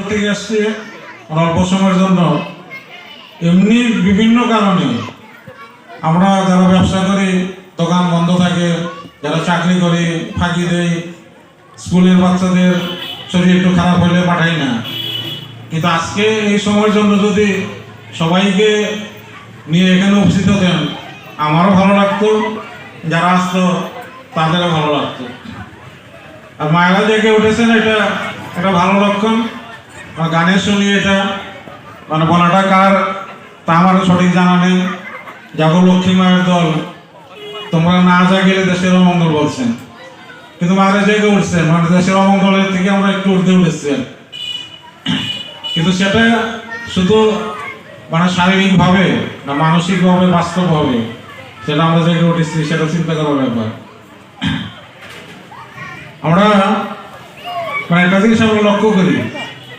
থেকে আসছি অল্প সময়ের জন্য। এমনি বিভিন্ন কারণে আমরা যারা ব্যবসা করি দোকান বন্ধ থাকে, যারা চাকরি করি ফাঁকি দেই, স্কুলের বাচ্চাদের শরীর একটু খারাপ হলে পাঠাই না। কিন্তু আজকে এই সময়ের জন্য যদি সবাইকে নিয়ে এখানে উপস্থিত হতেন আমারও ভালো লাগতো, যারা আসতো তাদেরও ভালো লাগতো। আর মায়েরা জেগে উঠেছেন এটা একটা ভালো লক্ষণ। গানের শুনি এটা মানে বলাটা কার তা আমারও সঠিক জানা নেই। যাগো লক্ষ্মী মায়ের দল, তোমরা না জাগিলে দেশের অমঙ্গল বলছেন, কিন্তু মায়েরা জেগে উঠছেন মানে দেশের অমঙ্গলের থেকে আমরা একটু উঠতে উঠেছি। কিন্তু সেটা শুধু মানে শারীরিকভাবে না মানসিকভাবে বাস্তবভাবে সেটা আমরা জেগে উঠেছি, সেটা চিন্তা করার ব্যাপার। আমরা মানে একটা জিনিস আমরা লক্ষ্য করি